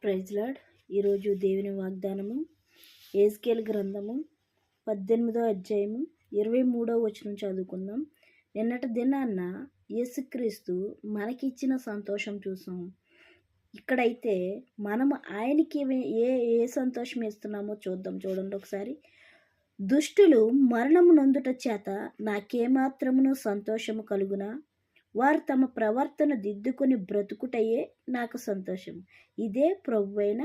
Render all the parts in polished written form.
Praise lord. ఈరోజు దేవుని వాగ్దానము యెహెజ్కేలు గ్రంథము 18వ అధ్యాయము 23వ వచనం చదువుకుందాం. నిన్నటి దినాన్న యేసుక్రీస్తు మనకిచ్చిన సంతోషం చూసాం. ఇక్కడైతే మనము ఆయనకి ఏ సంతోషం ఇస్తున్నామో చూడండి ఒకసారి. దుష్టులు మరణము నొందుట చేత నాకేమాత్రమును సంతోషము కలుగునా, వారు తమ ప్రవర్తన దిద్దుకొని బ్రతుకుటయే నాకు సంతోషం. ఇదే ప్రభువైన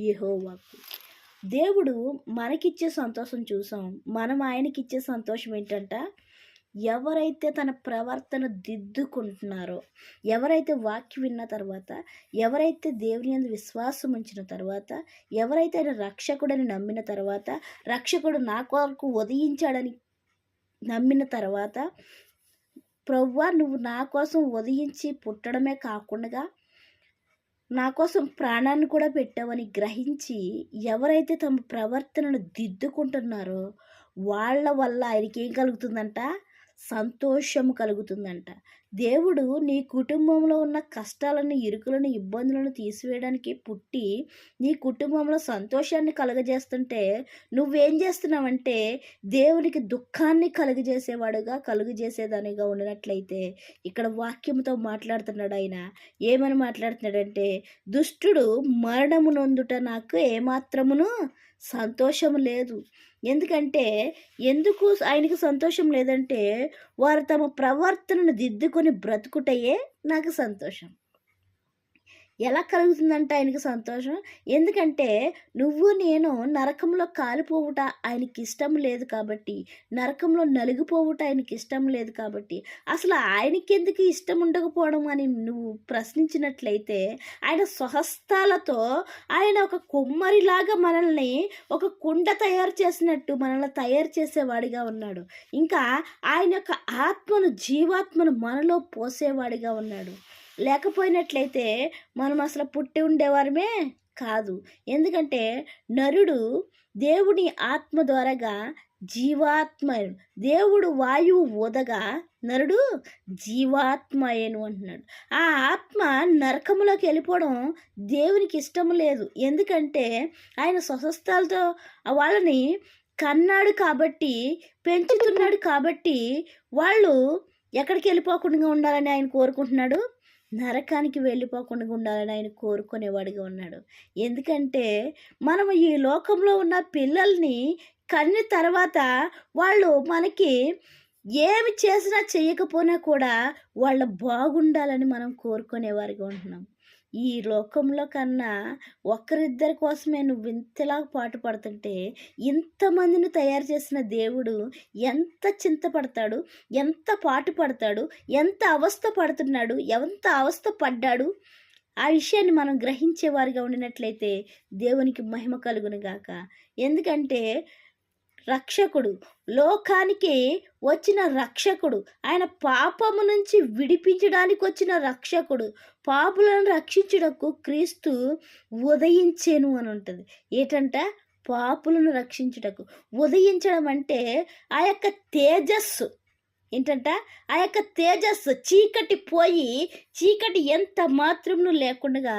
యెహోవాకు. దేవుడు మనకిచ్చే సంతోషం చూసాం. మనం ఆయనకిచ్చే సంతోషం ఏంటంట, ఎవరైతే తన ప్రవర్తన దిద్దుకుంటున్నారో, ఎవరైతే వాక్యం విన్న తర్వాత, ఎవరైతే దేవుని యందు విశ్వాసం ఉంచిన తర్వాత, ఎవరైతే ఆయన రక్షకుడని నమ్మిన తర్వాత, రక్షకుడు నా కొరకు ఉదయించాడని నమ్మిన తర్వాత, ప్రభువా నువ్వు నా కోసం ఉదయించి పుట్టడమే కాకుండా నా కోసం ప్రాణాన్ని కూడా పెట్టావని గ్రహించి ఎవరైతే తమ ప్రవర్తనను దిద్దుకుంటున్నారో వాళ్ళ వల్ల ఆయనకి ఏం కలుగుతుందంట, సంతోషము కలుగుతుందంట. దేవుడు నీ కుటుంబంలో ఉన్న కష్టాలను, ఇరుకులను, ఇబ్బందులను తీసివేయడానికి పుట్టి నీ కుటుంబంలో సంతోషాన్ని కలుగజేస్తుంటే నువ్వేం చేస్తున్నావంటే దేవునికి దుఃఖాన్ని కలుగజేసేదానిగా ఉండినట్లయితే ఇక్కడ వాక్యంతో మాట్లాడుతున్నాడు. ఆయన ఏమని మాట్లాడుతున్నాడంటే, దుష్టుడు మరణము నొందుట నాకు ఏమాత్రమును సంతోషము లేదు. ఎందుకు ఆయనకి సంతోషం లేదంటే, వారు తమ ప్రవర్తనను దిద్దుకొని బ్రతుకుటయే నాకు సంతోషం. ఎలా కలుగుతుందంటే ఆయనకి సంతోషం, ఎందుకంటే నువ్వు నేను నరకంలో కాలిపోవుట ఆయనకి ఇష్టం లేదు కాబట్టి, నరకంలో నలిగిపోవుట ఆయనకి ఇష్టం లేదు కాబట్టి, అసలు ఆయనకి ఎందుకు ఇష్టం ఉండకపోవడం అని నువ్వు ప్రశ్నించినట్లయితే, ఆయన స్వహస్తాలతో ఆయన ఒక కుమ్మరిలాగా మనల్ని ఒక కుండ తయారు చేసినట్టు మనల్ని తయారు చేసేవాడిగా ఉన్నాడు. ఇంకా ఆయన యొక్క ఆత్మను, జీవాత్మను మనలో పోసేవాడిగా ఉన్నాడు. లేకపోయినట్లయితే మనం అసలు పుట్టి ఉండేవారమే కాదు. ఎందుకంటే నరుడు దేవుని ఆత్మ ద్వారాగా జీవాత్మ, దేవుడు వాయువు ఊదగా నరుడు జీవాత్మ అయ్యను అంటున్నాడు. ఆ ఆత్మ నరకములోకి వెళ్ళిపోవడం దేవునికి ఇష్టం లేదు. ఎందుకంటే ఆయన స్వహస్తాలతో వాళ్ళని కన్నాడు కాబట్టి, పెంచుతున్నాడు కాబట్టి, వాళ్ళు ఎక్కడికి వెళ్ళిపోకుండా ఉండాలని ఆయన కోరుకుంటున్నాడు, నరకానికి వెళ్ళిపోకుండా ఉండాలని ఆయన కోరుకునేవాడిగా ఉన్నాడు. ఎందుకంటే మనము ఈ లోకంలో ఉన్న పిల్లల్ని కన్న తర్వాత వాళ్ళు మనకి ఏమి చేసినా చేయకపోయినా కూడా వాళ్ళ బాగుండాలని మనం కోరుకునేవారిగా ఉంటున్నాం. ఈ లోకంలో కన్నా ఒక్కరిద్దరి కోసమే నువ్వు ఇంతలా పాటు పడుతుంటే, ఇంతమందిని తయారు చేసిన దేవుడు ఎంత చింతపడతాడు, ఎంత పాటు పడతాడు, ఎంత అవస్థ పడుతున్నాడు, ఎంత అవస్థ పడ్డాడు. ఆ విషయాన్ని మనం గ్రహించేవారిగా ఉండినట్లయితే దేవునికి మహిమ కలుగును గాక. ఎందుకంటే రక్షకుడు, లోకానికి వచ్చిన రక్షకుడు, ఆయన పాపము నుంచి విడిపించడానికి వచ్చిన రక్షకుడు, పాపులను రక్షించుటకు క్రీస్తు ఉదయించేను అని ఉంటుంది. ఏంటంట, పాపులను రక్షించుటకు ఉదయించడం అంటే ఆ యొక్క తేజస్సు ఏంటంట, ఆ యొక్క తేజస్సు చీకటి పోయి, చీకటి ఎంత మాత్రమును లేకుండా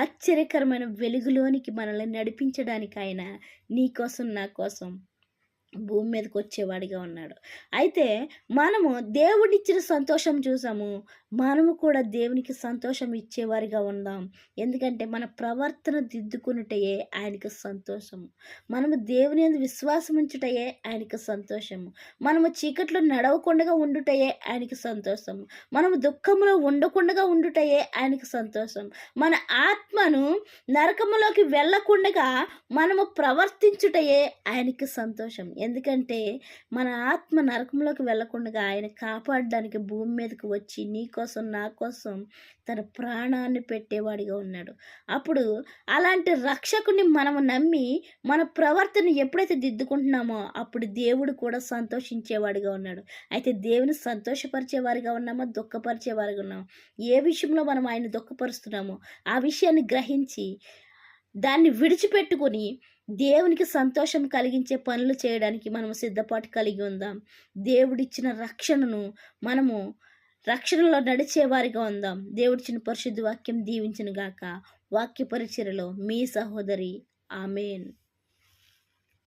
ఆశ్చర్యకరమైన వెలుగులోనికి మనల్ని నడిపించడానికి ఆయన నీకోసం నా కోసం భూమి మీదకి వచ్చేవాడిగా ఉన్నాడు. అయితే మనము దేవుడిచ్చిన సంతోషం చూసాము, మనము కూడా దేవునికి సంతోషం ఇచ్చేవారిగా ఉందాం. ఎందుకంటే మన ప్రవర్తన దిద్దుకున్నటయే ఆయనకు సంతోషము. మనము దేవుని యందు విశ్వాసం ఉంచుటయే ఆయనకు సంతోషము. మనము చీకట్లో నడవకుండా ఉండుటయే ఆయనకు సంతోషము. మనము దుఃఖంలో ఉండకుండా ఉండుటయే ఆయనకు సంతోషం. మన ఆత్మను నరకములోకి వెళ్ళకుండా మనము ప్రవర్తించుటయే ఆయనకి సంతోషం. ఎందుకంటే మన ఆత్మ నరకంలోకి వెళ్ళకుండా ఆయన కాపాడడానికి భూమి మీదకి వచ్చి నీ కోసం, నా కోసం తన ప్రాణాన్ని పెట్టేవాడిగా ఉన్నాడు. అప్పుడు అలాంటి రక్షకుని మనము నమ్మి మన ప్రవర్తన ఎప్పుడైతే దిద్దుకుంటున్నామో అప్పుడు దేవుడు కూడా సంతోషించేవాడిగా ఉన్నాడు. అయితే దేవుని సంతోషపరిచేవారిగా ఉన్నామో, దుఃఖపరిచేవారిగా ఉన్నామో, ఏ విషయంలో మనం ఆయన దుఃఖపరుస్తున్నామో ఆ విషయాన్ని గ్రహించి దాన్ని విడిచిపెట్టుకొని దేవునికి సంతోషం కలిగించే పనులు చేయడానికి మనము సిద్ధపాటు కలిగి ఉందాం. దేవుడిచ్చిన రక్షణను మనము రక్షణలో నడిచే వారిగా ఉందాం. దేవుడిచ్చిన పరిశుద్ధ వాక్యం దీవించును గాక. వాక్య పరిచర్యలో మీ సహోదరి. ఆమేన్.